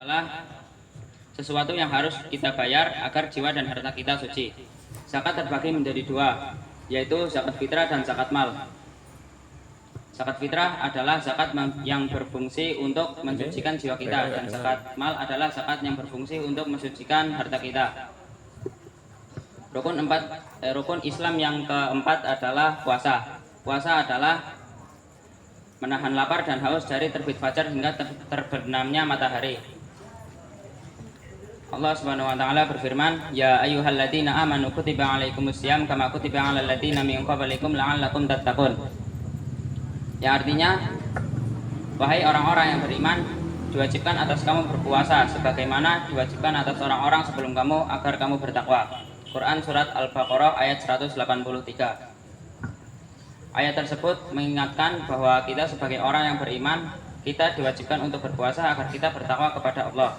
adalah sesuatu yang harus kita bayar agar jiwa dan harta kita suci. Zakat terbagi menjadi dua, yaitu zakat fitrah dan zakat mal. Zakat fitrah adalah zakat yang berfungsi untuk mensucikan jiwa kita, dan zakat mal adalah zakat yang berfungsi untuk mensucikan harta kita. Rukun Islam yang keempat adalah puasa. Puasa adalah menahan lapar dan haus dari terbit fajar hingga terbenamnya matahari. Allah Subhanahu wa taala berfirman, "Ya ayyuhalladzina amanu kutiba alaikumusiyam kama kutiba alal ladzina min qablikum la'allakum tattaqun." Yang artinya, wahai orang-orang yang beriman, diwajibkan atas kamu berpuasa sebagaimana diwajibkan atas orang-orang sebelum kamu agar kamu bertakwa. Quran surat Al-Baqarah ayat 183. Ayat tersebut mengingatkan bahwa kita sebagai orang yang beriman, kita diwajibkan untuk berpuasa agar kita bertakwa kepada Allah.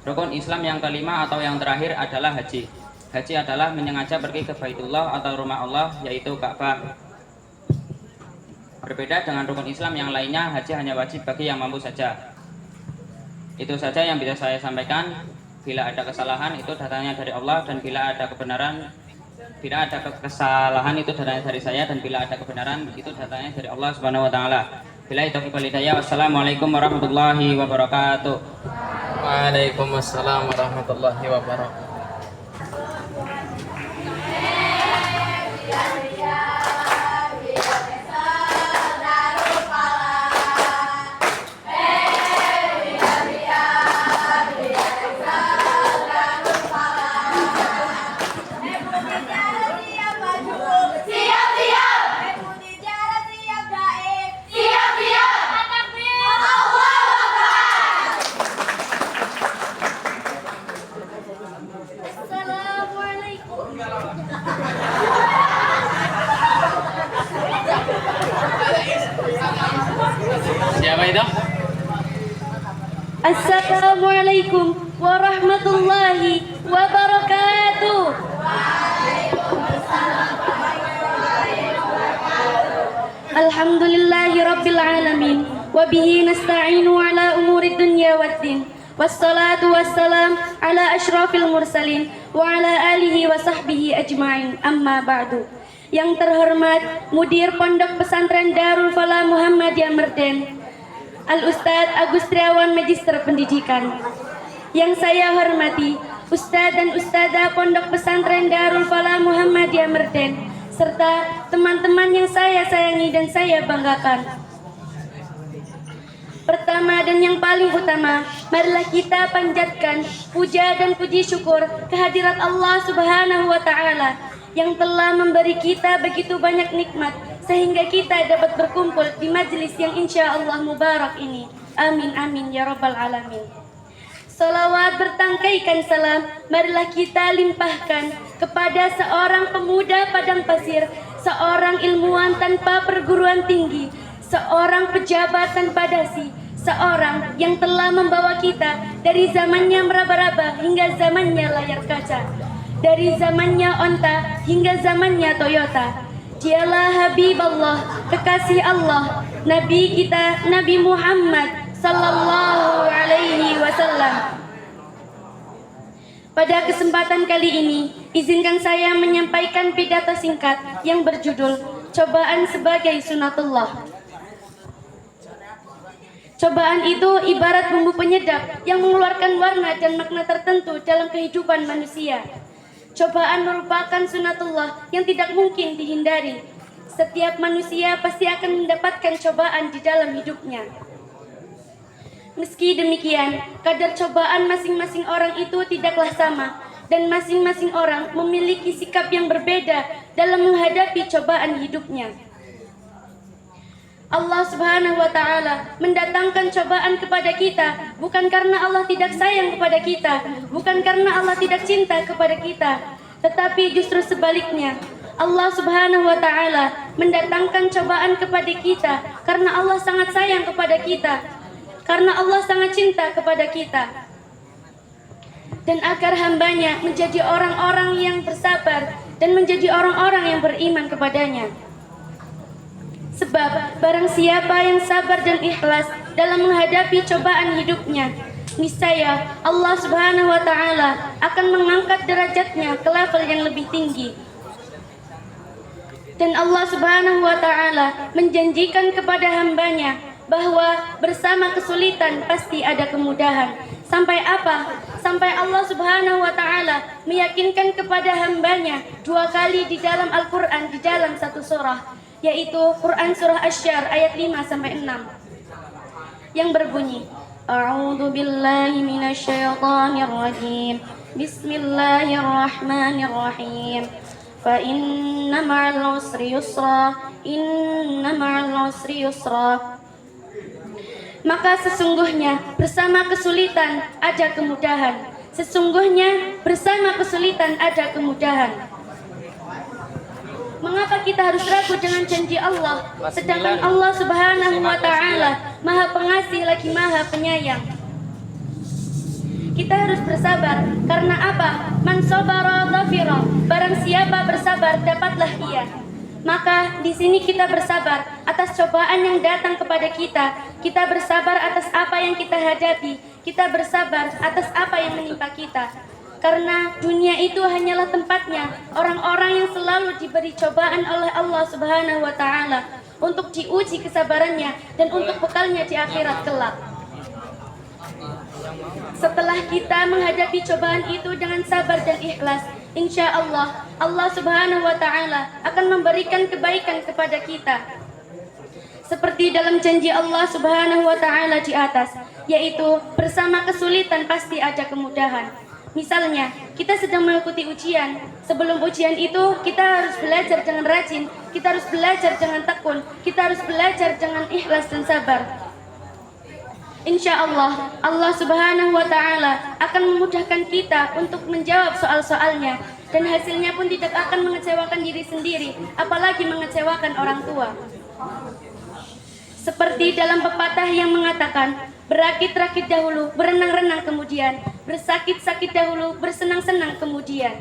Rukun Islam yang kelima atau yang terakhir adalah haji. Haji adalah menyengaja pergi ke Baitullah atau rumah Allah, yaitu Ka'bah. Berbeda dengan rukun Islam yang lainnya, haji hanya wajib bagi yang mampu saja. Itu saja yang bisa saya sampaikan. Bila ada kesalahan itu datangnya dari Allah, dan bila ada kesalahan itu datangnya dari saya, dan bila ada kebenaran itu datangnya dari Allah Subhanahu wa taala. Billahi taufiq wal hidayah. Wassalamualaikum warahmatullahi wabarakatuh. Waalaikumsalam warahmatullahi wabarakatuh. Siapa itu? Assalamualaikum warahmatullahi wabarakatuh. Alhamdulillahi rabbil alamin, wa bihi nasta'inu ala umuri dunya waddin. Wassalatu wassalam ala asyrafil mursalin wa ala alihi wa sahbihi ajma'in. Amma ba'du. Yang terhormat Mudir Pondok Pesantren Darul Falah Muhammadiyah Merden, Al-Ustadz Agus Triawan Magister Pendidikan. Yang saya hormati Ustadz dan Ustadzah Pondok Pesantren Darul Falah Muhammadiyah Merden, serta teman-teman yang saya sayangi dan saya banggakan. Pertama dan yang paling utama, marilah kita panjatkan puja dan puji syukur kehadirat Allah Subhanahu wa taala yang telah memberi kita begitu banyak nikmat sehingga kita dapat berkumpul di majelis yang insya Allah mubarak ini. Amin amin ya rabbal alamin. Salawat bertangkaikan salam marilah kita limpahkan kepada seorang pemuda padang pasir, seorang ilmuwan tanpa perguruan tinggi, seorang pejabat tanpa dasi, seorang yang telah membawa kita dari zamannya meraba-raba hingga zamannya layar kaca, dari zamannya onta hingga zamannya Toyota. Dialah Habibullah, kekasih Allah, Nabi kita, Nabi Muhammad sallallahu alaihi wasallam. Pada kesempatan kali ini, izinkan saya menyampaikan pidato singkat yang berjudul Cobaan sebagai Sunatullah. Cobaan itu ibarat bumbu penyedap yang mengeluarkan warna dan makna tertentu dalam kehidupan manusia. Cobaan merupakan sunatullah yang tidak mungkin dihindari. Setiap manusia pasti akan mendapatkan cobaan di dalam hidupnya. Meski demikian, kadar cobaan masing-masing orang itu tidaklah sama, dan masing-masing orang memiliki sikap yang berbeda dalam menghadapi cobaan hidupnya. Allah Subhanahu wa taala mendatangkan cobaan kepada kita bukan karena Allah tidak sayang kepada kita, bukan karena Allah tidak cinta kepada kita, tetapi justru sebaliknya. Allah Subhanahu wa taala mendatangkan cobaan kepada kita karena Allah sangat sayang kepada kita, karena Allah sangat cinta kepada kita, dan agar hambanya menjadi orang-orang yang bersabar dan menjadi orang-orang yang beriman kepadanya. Sebab barang siapa yang sabar dan ikhlas dalam menghadapi cobaan hidupnya, niscaya Allah Subhanahu wa taala akan mengangkat derajatnya ke level yang lebih tinggi. Dan Allah Subhanahu wa taala menjanjikan kepada hambanya bahwa bersama kesulitan pasti ada kemudahan. Sampai apa? Sampai Allah Subhanahu wa taala meyakinkan kepada hambanya 2 kali di dalam Al-Qur'an, di dalam satu surah, yaitu Quran surah Asy-Syar ayat 5 sampai 6 yang berbunyi, A'udzu billahi minasyaitonir rajim. Bismillahirrahmanirrahim. Fa inna ma'al usri yusra, inna ma'al usri yusra. Maka sesungguhnya bersama kesulitan ada kemudahan. Sesungguhnya bersama kesulitan ada kemudahan. Mengapa kita harus ragu dengan janji Allah, sedangkan Allah Subhanahu wa taala Maha Pengasih lagi Maha Penyayang? Kita harus bersabar karena apa? Man sabara dhafira. Barang siapa bersabar dapatlah ia. Maka di sini kita bersabar atas cobaan yang datang kepada kita. Kita bersabar atas apa yang kita hadapi. Kita bersabar atas apa yang menimpa kita. Karena dunia itu hanyalah tempatnya orang-orang yang selalu diberi cobaan oleh Allah Subhanahu wa taala untuk diuji kesabarannya dan untuk bekalnya di akhirat kelak. Setelah kita menghadapi cobaan itu dengan sabar dan ikhlas, insya Allah, Allah Subhanahu wa taala akan memberikan kebaikan kepada kita. Seperti dalam janji Allah Subhanahu wa taala di atas, yaitu bersama kesulitan pasti ada kemudahan. Misalnya, kita sedang mengikuti ujian. Sebelum ujian itu, kita harus belajar dengan rajin, kita harus belajar dengan tekun, kita harus belajar dengan ikhlas dan sabar. Insya Allah, Allah Subhanahu wa taala akan memudahkan kita untuk menjawab soal-soalnya, dan hasilnya pun tidak akan mengecewakan diri sendiri, apalagi mengecewakan orang tua. Seperti dalam pepatah yang mengatakan, berakit-rakit dahulu, berenang-renang kemudian, bersakit-sakit dahulu, bersenang-senang kemudian.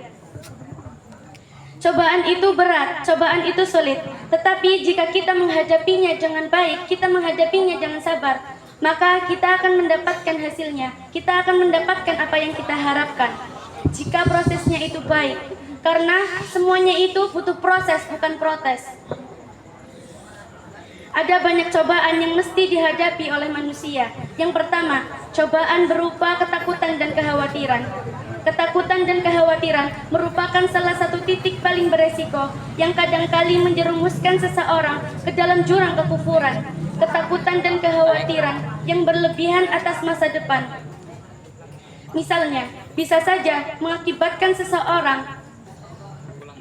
Cobaan itu berat, cobaan itu sulit, tetapi jika kita menghadapinya dengan baik, kita menghadapinya dengan sabar, maka kita akan mendapatkan hasilnya, kita akan mendapatkan apa yang kita harapkan. Jika prosesnya itu baik, karena semuanya itu butuh proses, bukan protes. Ada banyak cobaan yang mesti dihadapi oleh manusia. Yang pertama, cobaan berupa ketakutan dan kekhawatiran. Ketakutan dan kekhawatiran merupakan salah satu titik paling beresiko yang kadangkali menjerumuskan seseorang ke dalam jurang kekufuran. Ketakutan dan kekhawatiran yang berlebihan atas masa depan. Misalnya, bisa saja mengakibatkan seseorang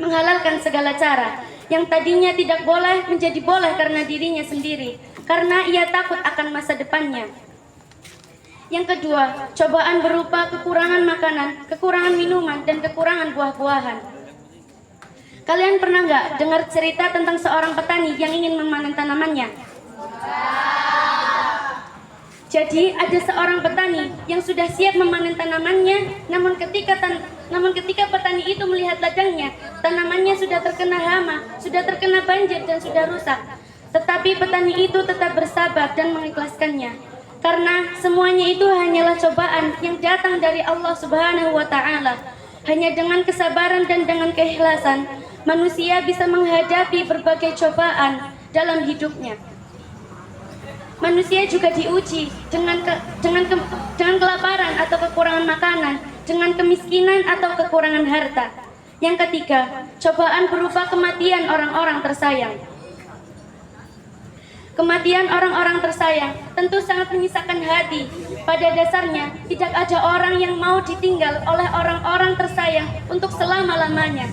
menghalalkan segala cara yang tadinya tidak boleh menjadi boleh karena dirinya sendiri, karena ia takut akan masa depannya. Yang kedua, cobaan berupa kekurangan makanan, kekurangan minuman, dan kekurangan buah-buahan. Kalian pernah nggak dengar cerita tentang seorang petani yang ingin memanen tanamannya? Jadi ada seorang petani yang sudah siap memanen tanamannya, namun ketika petani itu melihat ladangnya, tanamannya sudah terkena hama, sudah terkena banjir dan sudah rusak. Tetapi petani itu tetap bersabar dan mengikhlaskannya. Karena semuanya itu hanyalah cobaan yang datang dari Allah Subhanahu wa taala. Hanya dengan kesabaran dan dengan keikhlasan, manusia bisa menghadapi berbagai cobaan dalam hidupnya. Manusia juga diuji dengan kelaparan atau kekurangan makanan, dengan kemiskinan atau kekurangan harta. Yang ketiga, cobaan berupa kematian orang-orang tersayang. Kematian orang-orang tersayang tentu sangat menyisakan hati. Pada dasarnya, tidak ada orang yang mau ditinggal oleh orang-orang tersayang untuk selama-lamanya.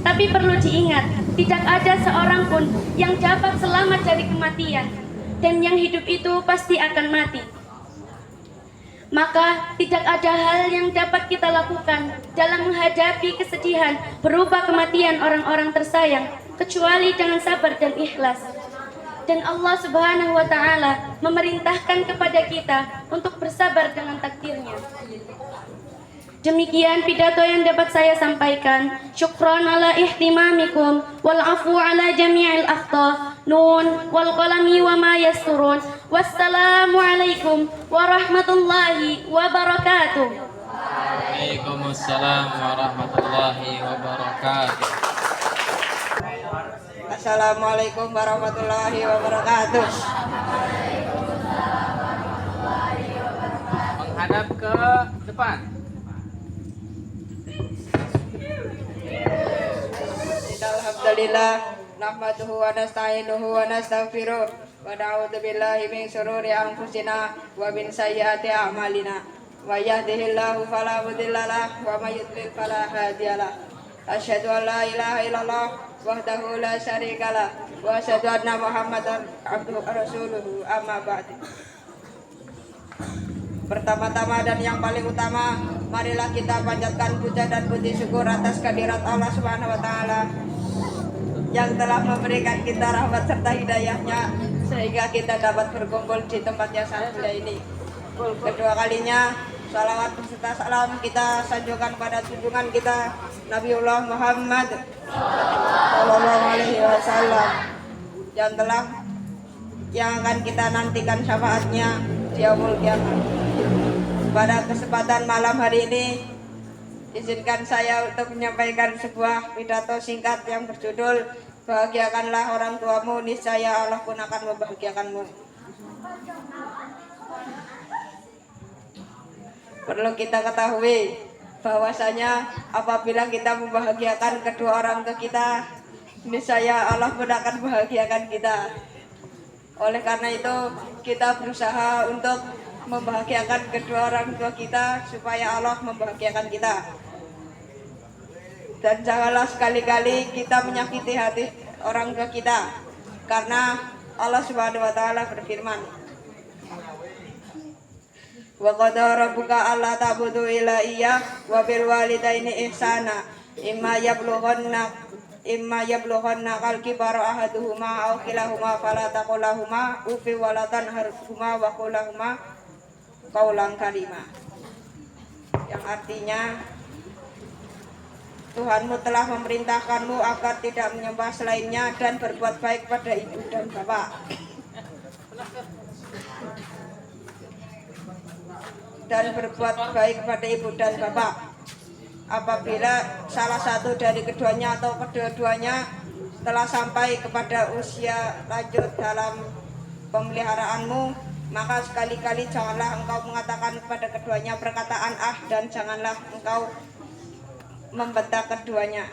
Tapi perlu diingat, tidak ada seorang pun yang dapat selamat dari kematian. Dan yang hidup itu pasti akan mati. Maka tidak ada hal yang dapat kita lakukan dalam menghadapi kesedihan berupa kematian orang-orang tersayang kecuali dengan sabar dan ikhlas. Dan Allah Subhanahu wa taala memerintahkan kepada kita untuk bersabar dengan takdirnya. Demikian pidato yang dapat saya sampaikan. Syukran ala ihtimamikum wal afu ala jami'il akhta. Nun wal qalami wa ma yasturun. Wassalamu alaikum warahmatullahi wabarakatuh. Waalaikumsalam warahmatullahi wabarakatuh. Assalamualaikum warahmatullahi wabarakatuh. Menghadap ke depan. Alhamdulillah nahmaduhu wa nasta'inuhu wa nastaghfiruh wa na'udzu billahi min syururi anfusina wa min sayyiati a'malina. Wa yahdihillahu fala mudilla lahu wa may yudlil fala hadiyalah. Asyhadu an la ilaha illallah wahdahu la syarikalah wa asyhadu anna Muhammadan abduhu wa rasuluhu amma ba'du. Pertama-tama dan yang paling utama, marilah kita panjatkan puja dan puji syukur atas kehadirat Allah Subhanahu wa taala yang telah memberikan kita rahmat serta hidayahnya sehingga kita dapat berkumpul di tempat yang sangat mulia ini. Kedua kalinya, salawat beserta salam kita sanjungkan pada junjungan kita Nabiullah Muhammad Sallallahu Alaihi Wasallam yang akan kita nantikan syafaatnya di yaumul qiyamah. Pada kesempatan malam hari ini, izinkan saya untuk menyampaikan sebuah pidato singkat yang berjudul Bahagiakanlah orang tuamu, niscaya Allah pun akan membahagiakanmu. Perlu kita ketahui bahwasanya apabila kita membahagiakan kedua orang tua kita, niscaya Allah pun akan membahagiakan kita. Oleh karena itu, kita berusaha untuk membahagiakan kedua orang tua kita supaya Allah membahagiakan kita. Dan janganlah sekali-kali kita menyakiti hati orang tua kita, karena Allah Subhanahu wa taala berfirman, wa qadara rabbuka alla ta'budu illa iyyah wa bil walidaini ihsana imma yablughanna kal kibara ahaduhuma aw kilahuma fala taqul lahumā uffi wa la tanharhumā wa qul lahumā qawlan karima. Yang artinya, Tuhanmu telah memerintahkanmu agar tidak menyembah selainnya dan berbuat baik pada ibu dan bapak. Dan berbuat baik pada ibu dan bapak. Apabila salah satu dari keduanya atau kedua-duanya telah sampai kepada usia lanjut dalam pemeliharaanmu, maka sekali-kali janganlah engkau mengatakan kepada keduanya perkataan ah, dan janganlah engkau membentak keduanya.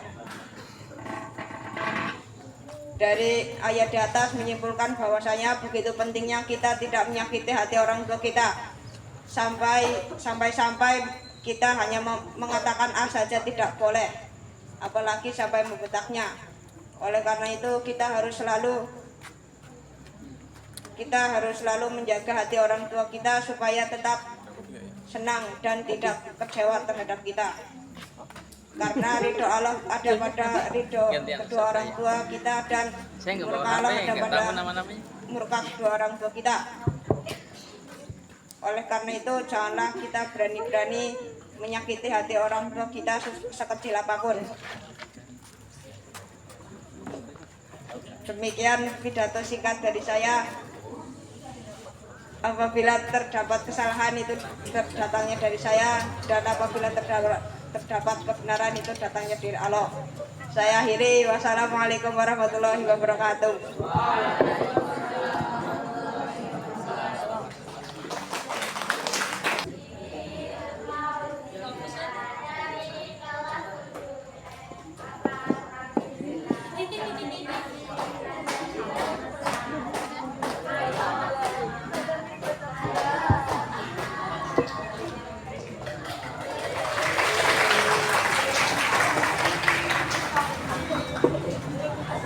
Dari ayat di atas menyimpulkan bahwasanya begitu pentingnya kita tidak menyakiti hati orang tua kita, sampai kita hanya mengatakan ah saja tidak boleh, apalagi sampai membentaknya. Oleh karena itu kita harus selalu menjaga hati orang tua kita supaya tetap senang dan tidak kecewa terhadap kita. Karena ridho Allah ada pada ridho kedua orang tua kita, dan murka Allah ada pada murka kedua orang tua kita. Oleh karena itu janganlah kita berani-berani menyakiti hati orang tua kita sekecil apapun. Demikian pidato singkat dari saya. Apabila terdapat kesalahan itu datangnya dari saya, dan apabila terdapat kebenaran itu datangnya dari Allah. Saya akhiri. Wassalamualaikum warahmatullahi wabarakatuh.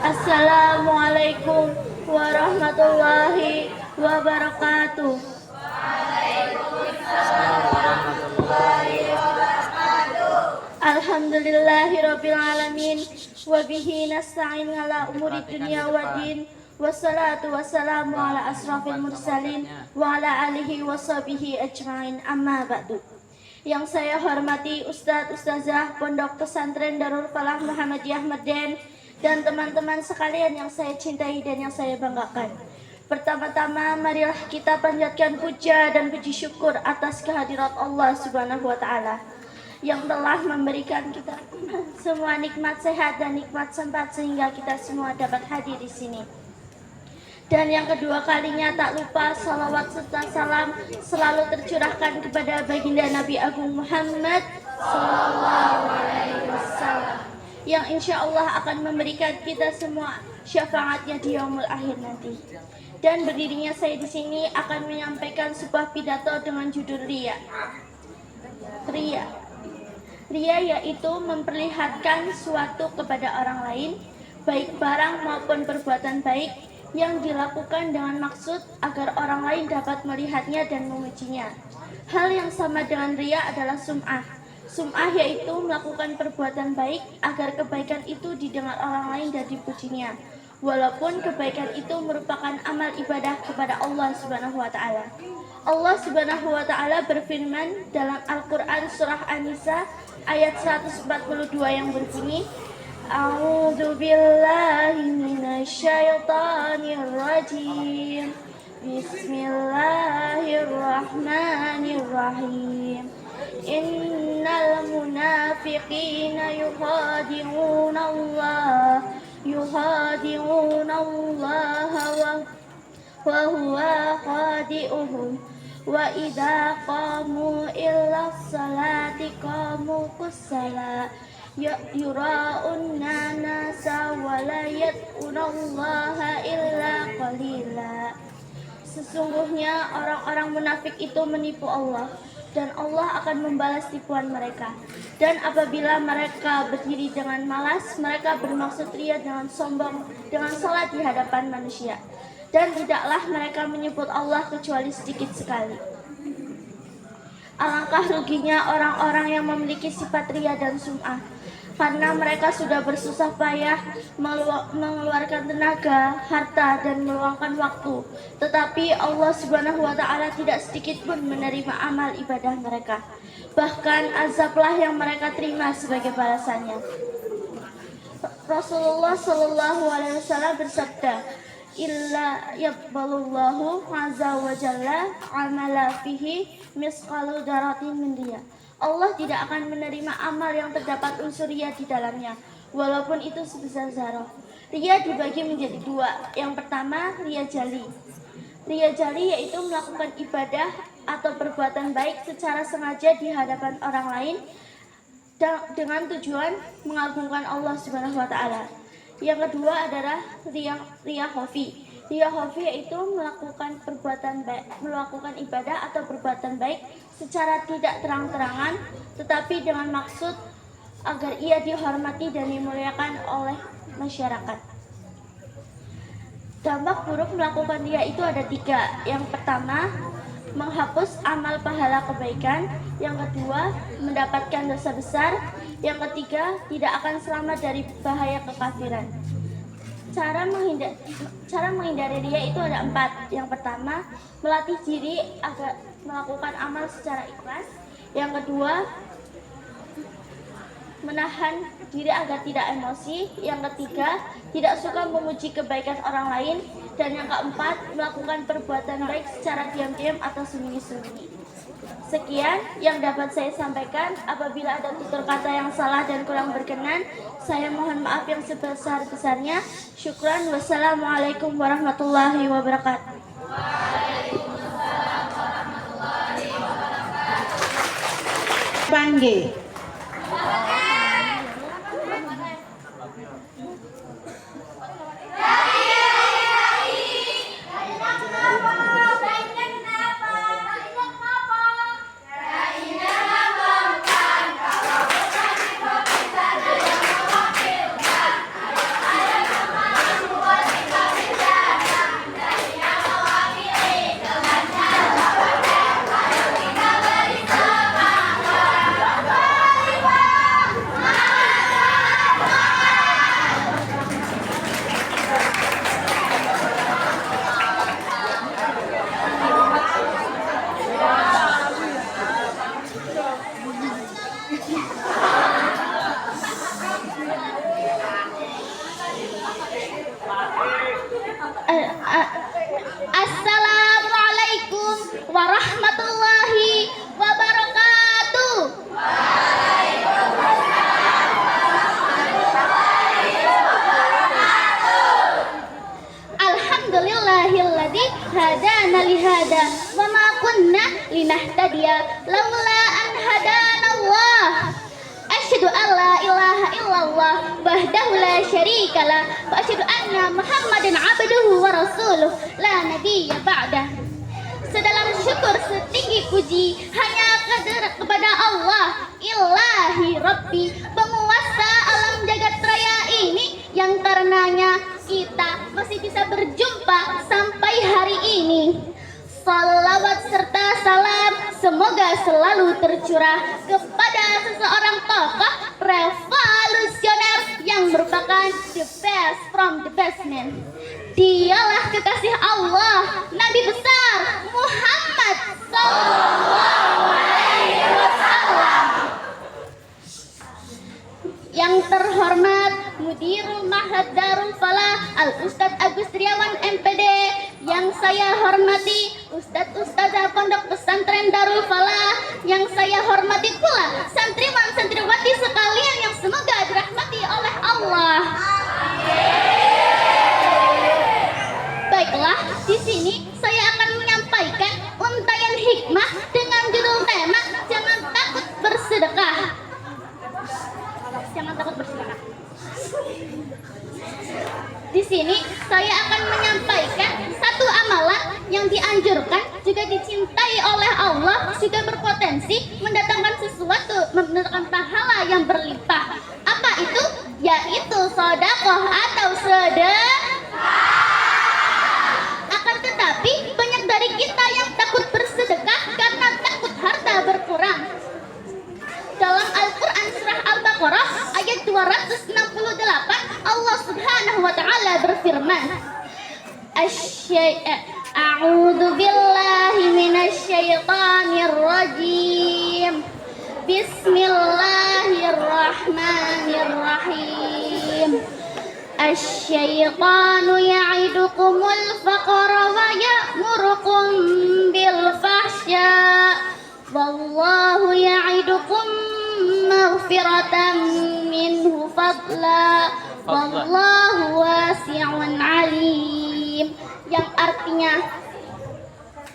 Assalamualaikum warahmatullahi wabarakatuh. Alhamdulillahirabbil alamin wa bihi nasta'in ala umuri dunya waddin. Wassalatu wassalamu ala asrafil mursalin wa ala alihi wa sahbihi ajmain, amma ba'du. Yang saya hormati Ustadz, Ustazah, Pondok Pesantren Darul Falah Muhammadiyah Meden, dan teman-teman sekalian yang saya cintai dan yang saya banggakan. Pertama-tama, marilah kita panjatkan puja dan puji syukur atas kehadirat Allah Subhanahu wa Ta'ala yang telah memberikan kita semua nikmat sehat dan nikmat sempat sehingga kita semua dapat hadir di sini. Dan yang kedua kalinya, tak lupa salawat serta salam selalu tercurahkan kepada baginda Nabi Agung Muhammad Sallallahu Alaihi Wasallam yang insya Allah akan memberikan kita semua syafaatnya di yaumul akhir nanti. Dan berdirinya saya di sini akan menyampaikan sebuah pidato dengan judul Ria. Ria yaitu memperlihatkan suatu kepada orang lain, baik barang maupun perbuatan baik yang dilakukan dengan maksud agar orang lain dapat melihatnya dan memujinya. Hal yang sama dengan ria adalah sum'ah. Sum'ah yaitu melakukan perbuatan baik agar kebaikan itu didengar orang lain dan dipujinya, walaupun kebaikan itu merupakan amal ibadah kepada Allah Subhanahu wa Ta'ala. Allah Subhanahu wa Ta'ala berfirman dalam Al-Quran surah An-Nisa ayat 142 yang berbunyi, A'udzu billahi minasyaitonir rajim. Bismillahirrahmanirrahim. Innal munafiqina yukhadi'una Allah wa huwa khadi'uhum wa idza qamu illa sholati qamu kusala yura'unna nasa wa la yad'unallaha illa qalila. Sesungguhnya orang-orang munafik itu menipu Allah, dan Allah akan membalas tipuan mereka. Dan apabila mereka berdiri dengan malas, mereka bermaksud ria dengan sombong dengan salat di hadapan manusia. Dan tidaklah mereka menyebut Allah kecuali sedikit sekali. Alangkah ruginya orang-orang yang memiliki sifat ria dan sum'ah, karena mereka sudah bersusah payah mengeluarkan tenaga, harta, dan meluangkan waktu, tetapi Allah Subhanahu wa Ta'ala tidak sedikit pun menerima amal ibadah mereka. Bahkan azablah yang mereka terima sebagai balasannya. Rasulullah Shallallahu Alaihi Wasallam bersabda, illa yaqbalullahu azza wa jalla amala fihi misqalu daratin min riya. Allah tidak akan menerima amal yang terdapat unsur ria di dalamnya, walaupun itu sebesar zarah. Ria dibagi menjadi dua. Yang pertama, ria jali. Ria jali yaitu melakukan ibadah atau perbuatan baik secara sengaja di hadapan orang lain dengan tujuan mengagungkan Allah Subhanahu wa Ta'ala. Yang kedua adalah ria khafi. Ria khafi yaitu melakukan ibadah atau perbuatan baik secara tidak terang-terangan, tetapi dengan maksud agar ia dihormati dan dimuliakan oleh masyarakat. Dampak buruk melakukan ria itu ada 3. Yang pertama, menghapus amal pahala kebaikan. Yang kedua, mendapatkan dosa besar. Yang ketiga, tidak akan selamat dari bahaya kekafiran. Cara menghindari ria itu ada 4. Yang pertama, melatih diri agar melakukan amal secara ikhlas. Yang kedua, menahan diri agar tidak emosi. Yang ketiga, tidak suka memuji kebaikan orang lain. Dan yang keempat, melakukan perbuatan baik secara diam-diam atau sembunyi-sembunyi. Sekian yang dapat saya sampaikan. Apabila ada tutur kata yang salah dan kurang berkenan, saya mohon maaf yang sebesar-besarnya. Syukran. Wassalamualaikum warahmatullahi wabarakatuh. Panggil. lanahtadiya laula an hadanallah. Asyhadu an la ilaha illallah wahdahu la syarikalah wa asyhadu anna Muhammadan abduhu wa rasuluh la nabiyya ba'dah. Sedalam syukur setinggi puji hanya kepada Allah Ilahi Rabbi, penguasa alam jagat raya ini, yang karenanya kita masih bisa berjumpa sampai hari ini. Salawat serta salam semoga selalu tercurah kepada seseorang tokoh revolusioner yang merupakan the best from the best man. Dialah kekasih Allah, Nabi besar Muhammad sallallahu alaihi wasallam. Yang terhormat Mudirul Mahad Darul Falah Al-Ustadz Agus Triawan MPD, yang saya hormati Ustadz-Ustadzah Pondok Pesantren Darul Falah, yang saya hormati pula santriwan-santriwati sekalian yang semoga dirahmati oleh Allah. Baiklah, di sini saya akan menyampaikan untayan hikmah dengan judul tema Jangan Takut Bersedekah. Jangan takut bersedekah. Di sini saya akan menyampaikan satu amalan yang dianjurkan, juga dicintai oleh Allah, juga berpotensi mendatangkan mendatangkan pahala yang berlimpah. Apa itu? Yaitu sedekah atau sedekah. Akan tetapi banyak dari kita yang takut bersedekah karena takut harta berkurang. Dalam Al-Quran surah Al-Baqarah ayat 268 Allah subhanahu wa ta'ala berfirman, A'udzu billahi minasyaitonir rajim. Bismillahirrahmanirrahim. Asy-syaitanu ya'idukumul faqra wa ya'murukum bil fahsya. Wallahu ya'idukum maghfiratan minhu fadla. Wallahu wasi'un alim. Yang artinya,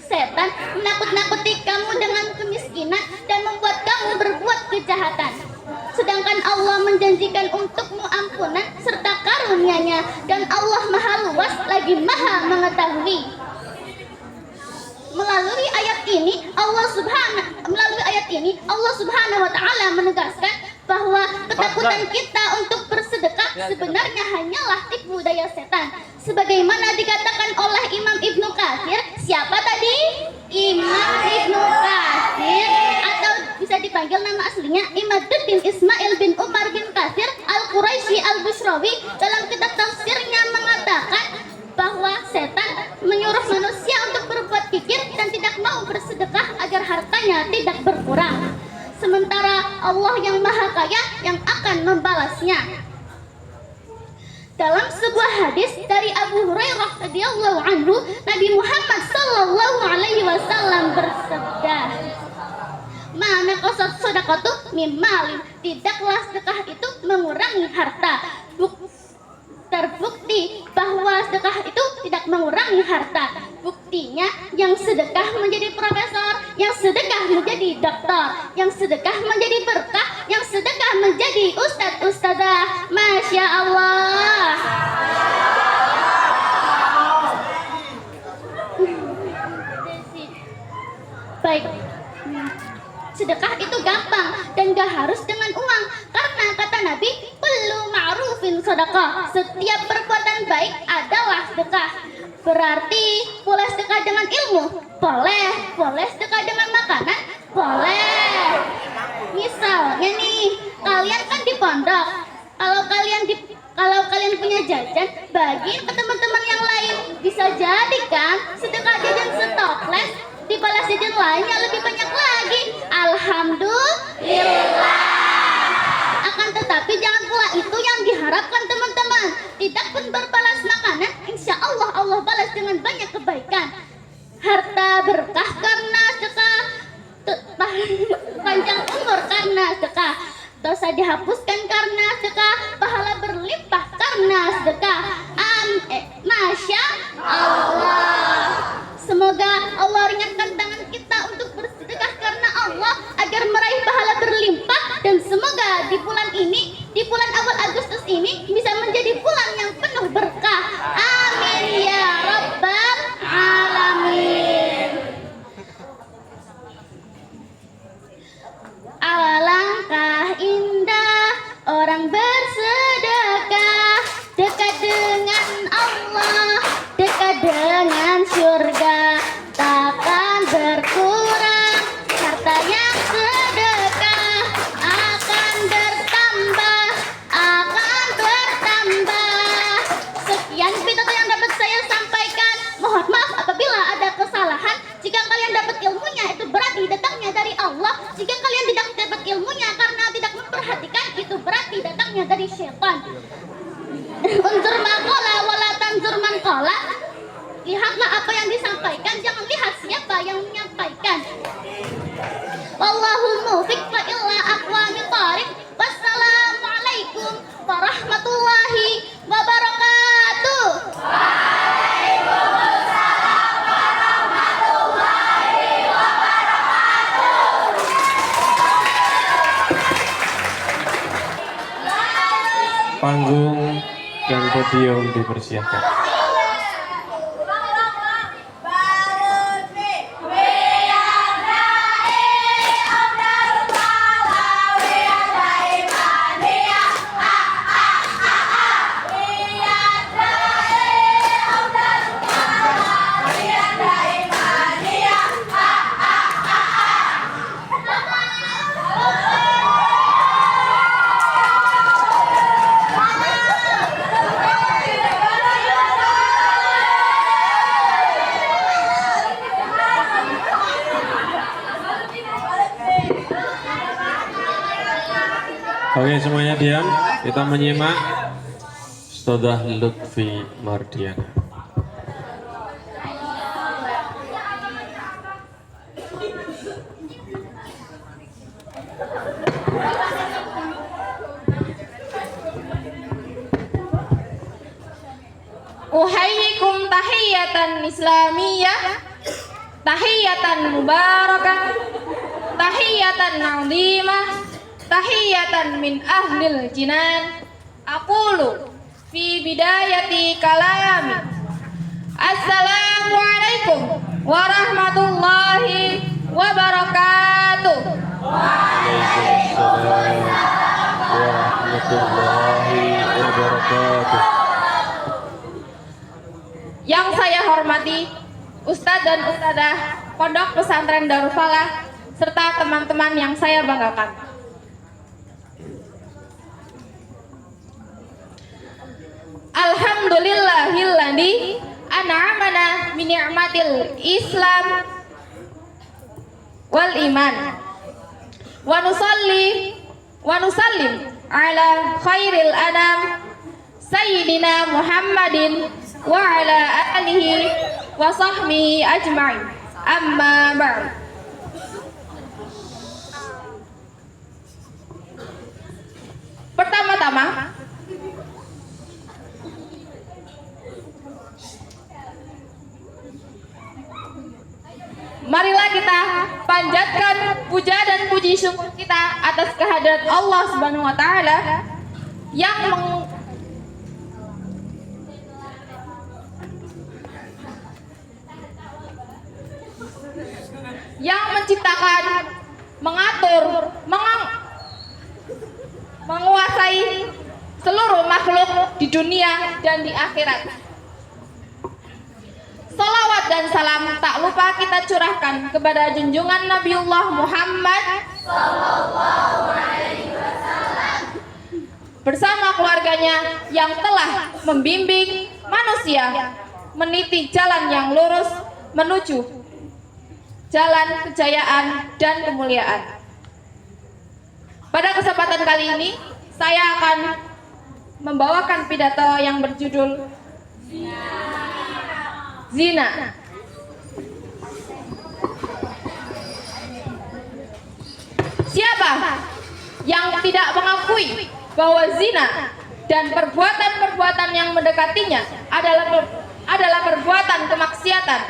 setan menakut-nakuti kamu dengan kemiskinan dan membuat kamu berbuat kejahatan. Sedangkan Allah menjanjikan untukmu ampunan serta karunia-Nya, dan Allah Maha Luas lagi Maha Mengetahui. Melalui ayat ini Allah Subhanahu wa taala menegaskan bahwa ketakutan kita untuk bersedekah sebenarnya hanyalah tipu daya setan. Sebagaimana dikatakan oleh Imam Ibnu Katsir, siapa tadi? Imam Ibnu Katsir, atau bisa dipanggil nama aslinya Imaduddin Ismail bin Umar bin Katsir Al-Quraisy Al-Bushrawi, dalam kitab tafsirnya mengatakan bahwa setan menyuruh manusia untuk berbuat kikir dan tidak mau bersedekah agar hartanya tidak berkurang. Sementara Allah yang Maha Kaya yang akan membalasnya. Dalam sebuah hadis dari Abu Hurairah radhiyallahu anhu, Nabi Muhammad sallallahu alaihi wasallam bersabda, "Mana qasat shadaqatu mim malin." Tidaklah sedekah itu mengurangi harta. Terbukti bahwa sedekah itu tidak mengurangi harta. Buktinya, yang sedekah menjadi profesor, yang sedekah menjadi dokter, yang sedekah menjadi berkah, yang sedekah menjadi ustadz-ustadzah. Masya Allah. Baik, sedekah itu gampang dan gak harus dengan uang, karena kata Nabi, kullu ma'rufin sedekah. Setiap perbuatan baik adalah sedekah. Berarti boleh sedekah dengan ilmu? Boleh sedekah dengan makanan? Boleh. Misalnya nih, kalian kan di pondok. Kalau kalian punya jajan, bagiin ke teman-teman yang lain. Bisa jadi kan sedekah jajan setoples dibalas jajan lainnya lebih banyak lagi. Alhamdulillah. Akan tetapi jangan pula itu yang diharapkan teman-teman. Tidak pun berbalas makanan, insya Allah Allah balas dengan banyak kebaikan. Harta berkah karena sedekah, panjang umur karena sedekah, dosa dihapuskan karena sedekah, pahala berlimpah karena sedekah. Masya Allah. Semoga Allah ringankan tangan kita untuk bersedekah orang bersedekah, dekat dengan Allah, dekat dengan surga, takkan berkurang. Harta yang sedekah akan bertambah, akan bertambah. Sekian pidato yang dapat saya sampaikan. Mohon maaf apabila ada kesalahan. Jika kalian dapat ilmunya, itu berarti datangnya dari Allah. Jika kalian tidak dapat ilmunya karena tidak memperhatikan, itu berarti datangnya dari syaitan. Unzur maqala wala tanzur man qala. Lihatlah apa yang disampaikan, jangan lihat siapa yang menyampaikan. Wallahul muwaffiq fa illa aqwamit thariq. Wassalamualaikum warahmatullahi wabarakatuh. Panggung dan podium dipersiapkan. Oke, semuanya diam. Kita menyimak Ustadzah Lutfi Mardiana. Uhayyikum tahiyatan islamiyah, tahiyatan mubarakah, tahiyatan azimah, tahiyatan min ahlil jinan. Aqulu fi bidayati kalami, assalamualaikum warahmatullahi wabarakatuh. Waalaikumsalam warahmatullahi wabarakatuh. Yang saya hormati Ustadz dan Ustadzah Pondok Pesantren Darul Falah serta teman-teman yang saya banggakan. Alhamdulillahilladzi an'amana bi ni'matil Islam wal iman. Wa nusalli wa nusallim ala khairil anam Sayyidina Muhammadin wa ala alihi wa sahbihi ajma'in. Amma ba'd. Pertama-tama marilah kita panjatkan puja dan puji syukur kita atas kehadirat Allah Subhanahu wa taala yang menciptakan, mengatur, menguasai seluruh makhluk di dunia dan di akhirat. Salawat dan salam tak lupa kita curahkan kepada junjungan Nabiullah Muhammad bersama keluarganya yang telah membimbing manusia meniti jalan yang lurus menuju jalan kejayaan dan kemuliaan. Pada kesempatan kali ini saya akan membawakan pidato yang berjudul Zina. Siapa yang tidak mengakui bahwa zina dan perbuatan-perbuatan yang mendekatinya adalah perbuatan kemaksiatan?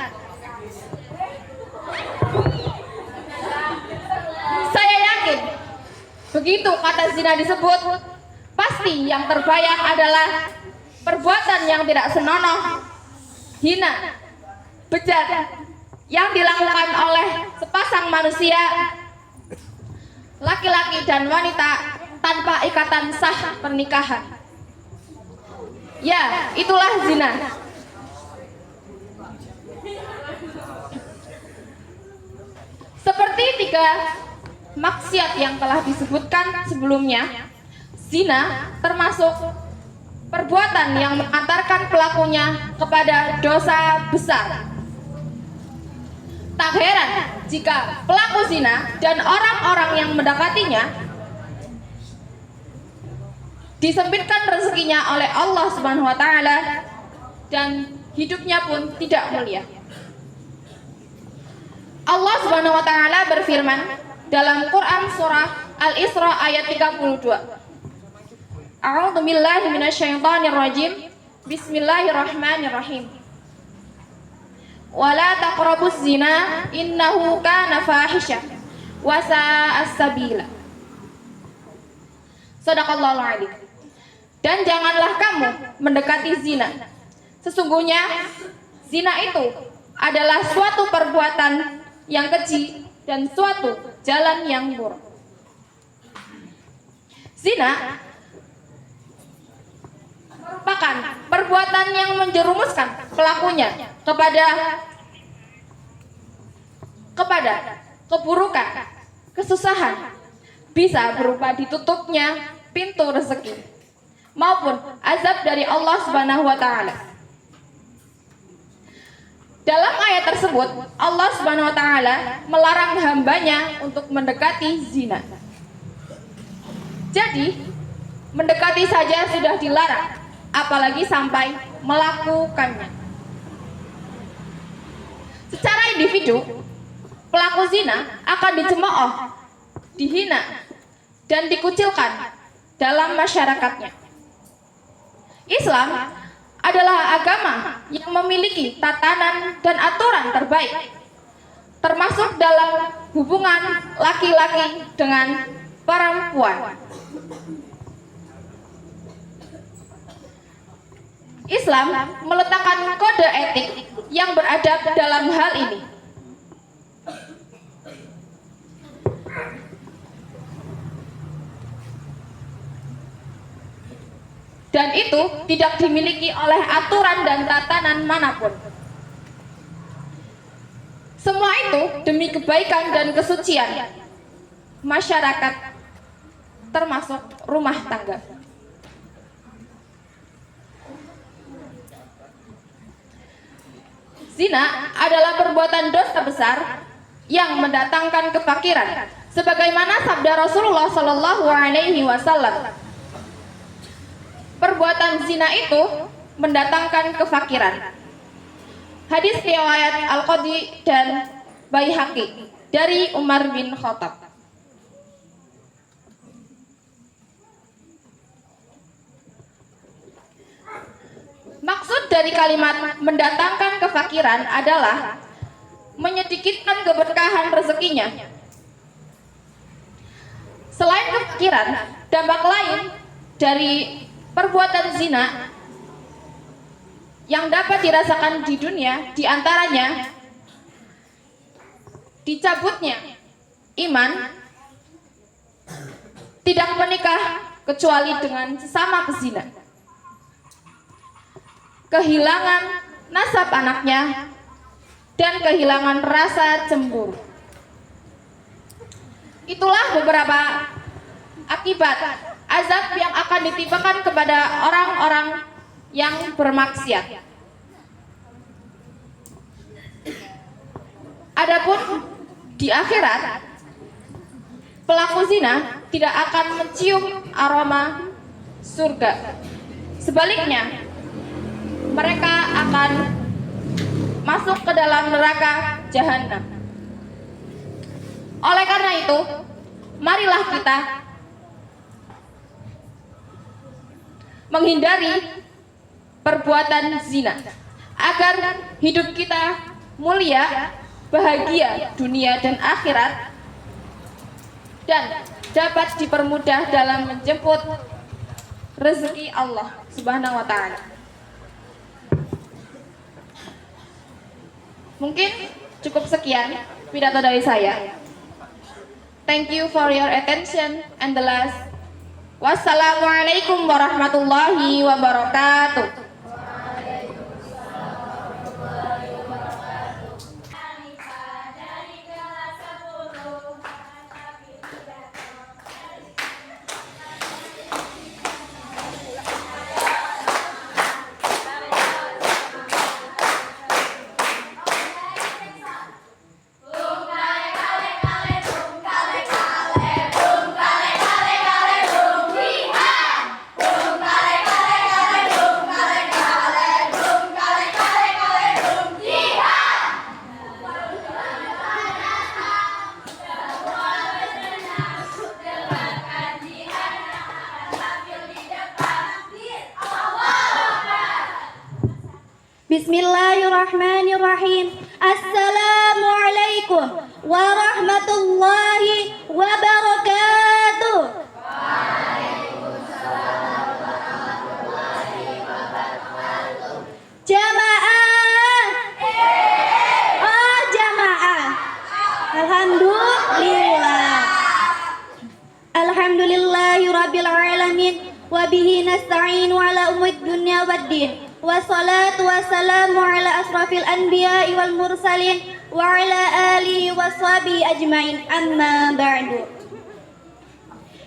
Saya yakin begitu kata zina disebut, pasti yang terbayang adalah perbuatan yang tidak senonoh, hina, bejat yang dilakukan oleh sepasang manusia, laki-laki dan wanita tanpa ikatan sah pernikahan. Ya, itulah zina. Seperti 3 maksiat yang telah disebutkan sebelumnya, zina termasuk perbuatan yang mengantarkan pelakunya kepada dosa besar. Tak heran jika pelaku zina dan orang-orang yang mendekatinya disempitkan rezekinya oleh Allah Subhanahu wa taala dan hidupnya pun tidak mulia. Allah Subhanahu wa taala berfirman dalam Quran surah Al-Isra ayat 32. A'udzu billahi minasyaitonir rajim. Bismillahirrahmanirrahim. Wala taqrabuz zina innahu kana fahisyah wa sa'as sabila. Shadaqallahul adzim. Dan janganlah kamu mendekati zina. Sesungguhnya zina itu adalah suatu perbuatan yang keji dan suatu jalan yang buruk. Zina merupakan perbuatan yang menjerumuskan pelakunya kepada keburukan, kesusahan, bisa berupa ditutupnya pintu rezeki maupun azab dari Allah Subhanahu wa taala. Dalam ayat tersebut, Allah Subhanahu wa taala melarang hambanya untuk mendekati zina. Jadi, mendekati saja sudah dilarang, apalagi sampai melakukannya. Secara individu, pelaku zina akan dicemooh, dihina, dan dikucilkan dalam masyarakatnya. Islam adalah agama yang memiliki tatanan dan aturan terbaik, termasuk dalam hubungan laki-laki dengan perempuan. Islam meletakkan kode etik yang beradab dalam hal ini. Dan itu tidak dimiliki oleh aturan dan tatanan manapun. Semua itu demi kebaikan dan kesucian masyarakat, termasuk rumah tangga. Zina adalah perbuatan dosa besar yang mendatangkan kefakiran, sebagaimana sabda Rasulullah Shallallahu Alaihi Wasallam. Perbuatan zina itu mendatangkan kefakiran. Hadis riwayat Al-Qadi dan Baihaqi dari Umar bin Khattab. Maksud dari kalimat mendatangkan kefakiran adalah menyedikitkan keberkahan rezekinya. Selain kefakiran, dampak lain dari perbuatan zina yang dapat dirasakan di dunia diantaranya dicabutnya iman, tidak menikah kecuali dengan sesama pezina, kehilangan nasab anaknya, dan kehilangan rasa cemburu. Itulah beberapa akibat azab yang akan ditimpakan kepada orang-orang yang bermaksiat. Adapun di akhirat, pelaku zina tidak akan mencium aroma surga. Sebaliknya, mereka akan masuk ke dalam neraka jahanam. Oleh karena itu, marilah kita menghindari perbuatan zina agar hidup kita mulia, bahagia dunia dan akhirat, dan dapat dipermudah dalam menjemput rezeki Allah Subhanahu wa taala. Mungkin cukup sekian pidato dari saya. Thank you for your attention, and the last Wassalamualaikum warahmatullahi wabarakatuh. Bismillahirrahmanirrahim. Assalamualaikum warahmatullahi wabarakatuh. Jamaah. Oh, jamaah. Alhamdulillah. Alhamdulillahirabbil alamin wa bihi nasta'inu ala umid dunya waddin. Wassalatu wassalamu ala asrafil anbiya'i wal mursalin wa ala alihi washabihi ajmain, amma ba'du.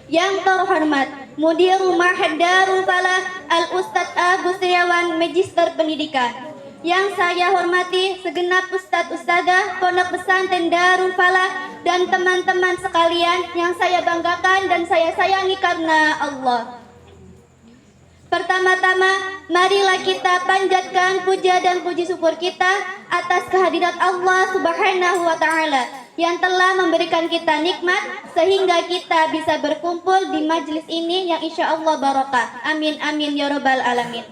Yang terhormat Mudir Ma'had Darul Falah Al-Ustadz Agus Setiawan, Magister Pendidikan. Yang saya hormati segenap Ustadz Ustadzah Pondok Pesantren Darul Falah dan teman-teman sekalian yang saya banggakan dan saya sayangi karena Allah. Pertama-tama, marilah kita panjatkan puja dan puji syukur kita atas kehadirat Allah Subhanahu wa Ta'ala yang telah memberikan kita nikmat sehingga kita bisa berkumpul di majelis ini yang insya Allah barokah. Amin amin ya robbal alamin.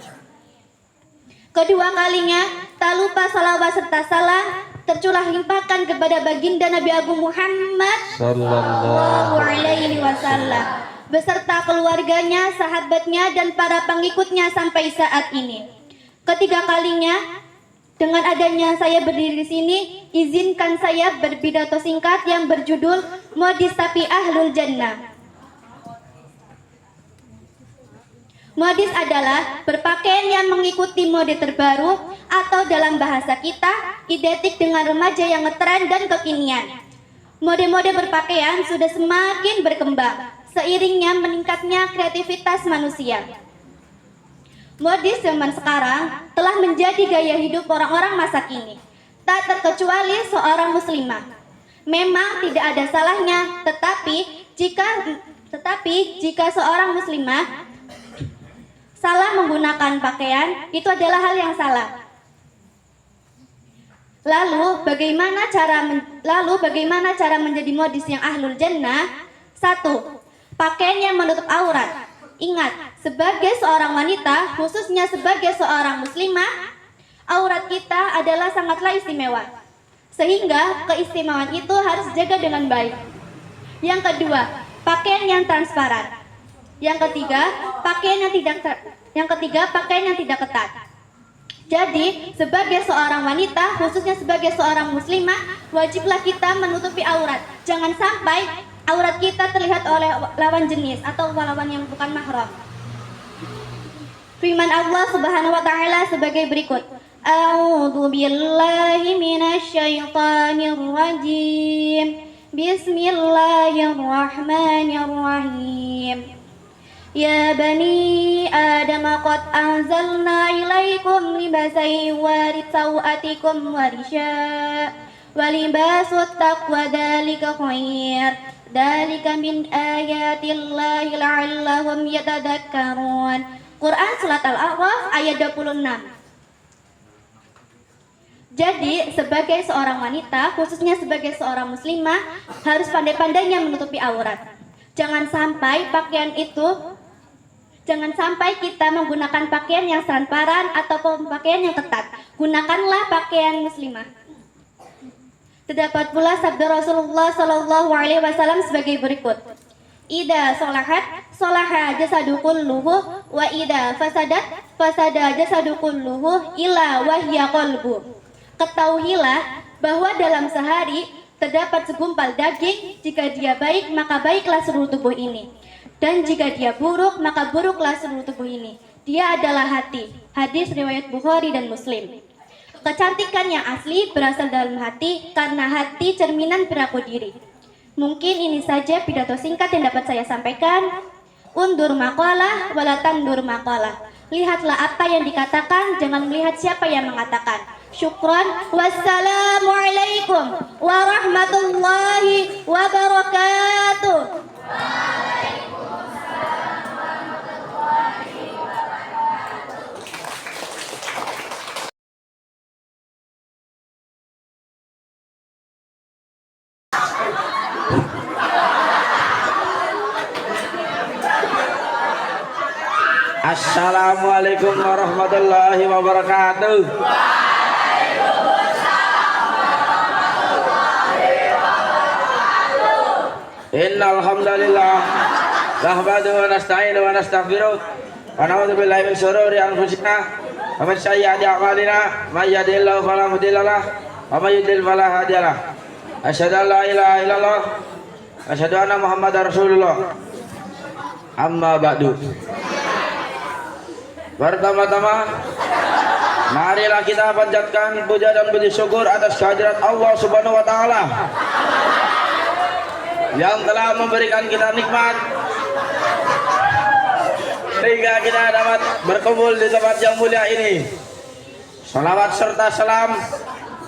Kedua kalinya, tak lupa salawat serta salam tercurah limpahkan kepada baginda Nabi Agung Muhammad Sallallahu Alaihi Wasallam beserta keluarganya, sahabatnya, dan para pengikutnya sampai saat ini. Ketiga kalinya, dengan adanya saya berdiri di sini, izinkan saya berpidato singkat yang berjudul Modis Tapi Ahlul Jannah. Modis adalah berpakaian yang mengikuti mode terbaru atau dalam bahasa kita, identik dengan remaja yang ngetren dan kekinian. Mode-mode berpakaian sudah semakin berkembang seiringnya meningkatnya kreativitas manusia. Modis zaman sekarang telah menjadi gaya hidup orang-orang masa kini, tak terkecuali seorang muslimah. Memang tidak ada salahnya, tetapi jika seorang muslimah salah menggunakan pakaian, itu adalah hal yang salah. Lalu bagaimana cara menjadi modis yang ahlul jannah? 1. Pakaian yang menutup aurat. Ingat, sebagai seorang wanita, khususnya sebagai seorang muslimah, aurat kita adalah sangatlah istimewa. Sehingga keistimewaan itu harus dijaga dengan baik. Yang kedua, pakaian yang transparan. Yang ketiga, pakaian yang tidak ketat. Jadi, sebagai seorang wanita, khususnya sebagai seorang muslimah, wajiblah kita menutupi aurat. Jangan sampai aurat kita terlihat oleh lawan jenis atau lawan yang bukan mahram. Firman Allah Subhanahu wa Ta'ala sebagai berikut. A'udzu billahi minasy syaithanir rajim. Bismillahirrahmanirrahim. Ya bani Adam qad anzalna ilaikum libasan yuwari sawatikum warisha wa libasut taqwa dzalika khair. Dzalika min ayatillahi la'allahum yatadakkarun. Quran Surat Al-A'raf ayat 26. Jadi, sebagai seorang wanita, khususnya sebagai seorang muslimah, harus pandai-pandainya menutupi aurat. Jangan sampai kita menggunakan pakaian yang transparan ataupun pakaian yang ketat. Gunakanlah pakaian muslimah. Terdapat pula sabda Rasulullah Sallallahu Alaihi Wasallam sebagai berikut. Ida solahat solaha jasadu kulluhu wa ida fasadat fasada jasadu kulluhu ila wahya qalbu. Ketahuilah bahwa dalam sehari terdapat segumpal daging, jika dia baik maka baiklah seluruh tubuh ini. Dan jika dia buruk, maka buruklah seluruh tubuh ini. Dia adalah hati. Hadis riwayat Bukhari dan Muslim. Kecantikan yang asli berasal dalam hati, karena hati cerminan perilaku diri. Mungkin ini saja pidato singkat yang dapat saya sampaikan. Undur maqalah wala tandur maqalah. Lihatlah apa yang dikatakan, jangan melihat siapa yang mengatakan. Syukran. Wassalamualaikum warahmatullahi wabarakatuh. Assalamualaikum warahmatullahi wabarakatuh. Innal hamdalillah nahmaduhu wa nasta'inuhu wa nastaghfiruh wa na'udzu billahi min shururi anfusina wa min sayyiati a'malina may yahdihillahu fala mudilla lahu wa may yudlil fala hadiya lahu. Asyhadu an la ilaha illallah wa asyhadu anna Muhammadar Rasulullah. Amma ba'du. Pertama-tama, marilah kita panjatkan puja dan puji syukur atas kehadirat Allah Subhanahu wa taala yang telah memberikan kita nikmat sehingga kita dapat berkumpul di tempat yang mulia ini. Salawat serta salam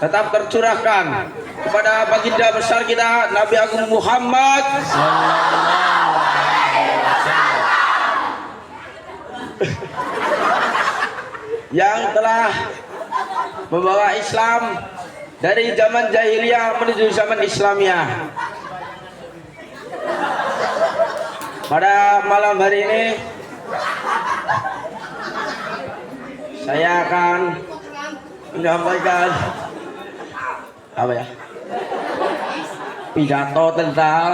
tetap tercurahkan kepada baginda besar kita Nabi Agung Muhammad yang telah membawa Islam dari zaman jahiliyah menuju zaman Islamiyah. Pada malam hari ini saya akan menyampaikan apa ya? Pidato tentang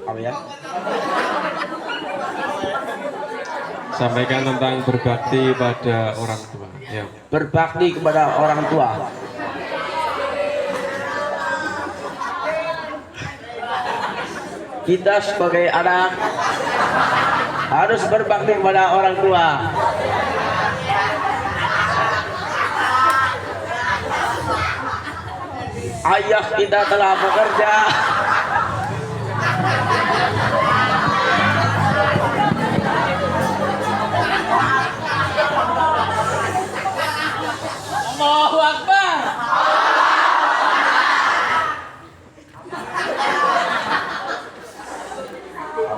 apa ya? Sampaikan tentang berbakti pada orang tua. Ya. Berbakti kepada orang tua. Kita sebagai anak harus berbakti kepada orang tua. Ayah kita telah bekerja Allahu Akbar.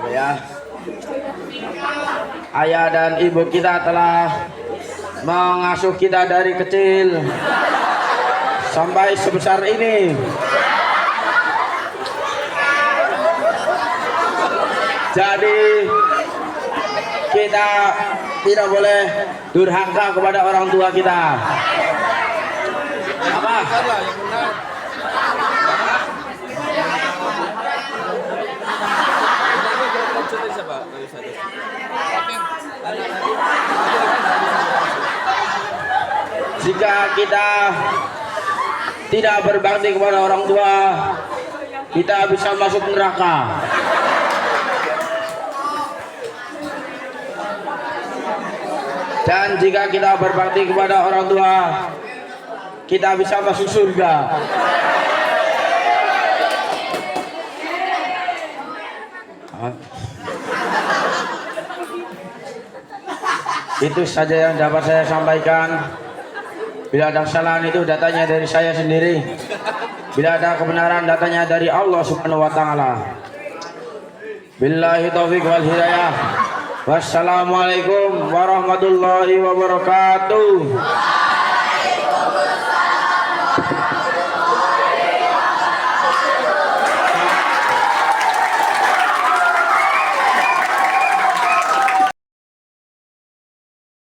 apa ya? Ayah dan ibu kita telah mengasuh kita dari kecil sampai sebesar ini. Jadi kita tidak boleh durhaka kepada orang tua kita. Apa? Jika kita tidak berbakti kepada orang tua, kita bisa masuk neraka. Dan jika kita berbakti kepada orang tua, kita bisa masuk surga. Itu saja yang dapat saya sampaikan. Bila ada kesalahan itu datanya dari saya sendiri. Bila ada kebenaran datanya dari Allah Subhanahu wa taala. Billahi taufiq wal hidayah. Wassalamualaikum warahmatullahi wabarakatuh.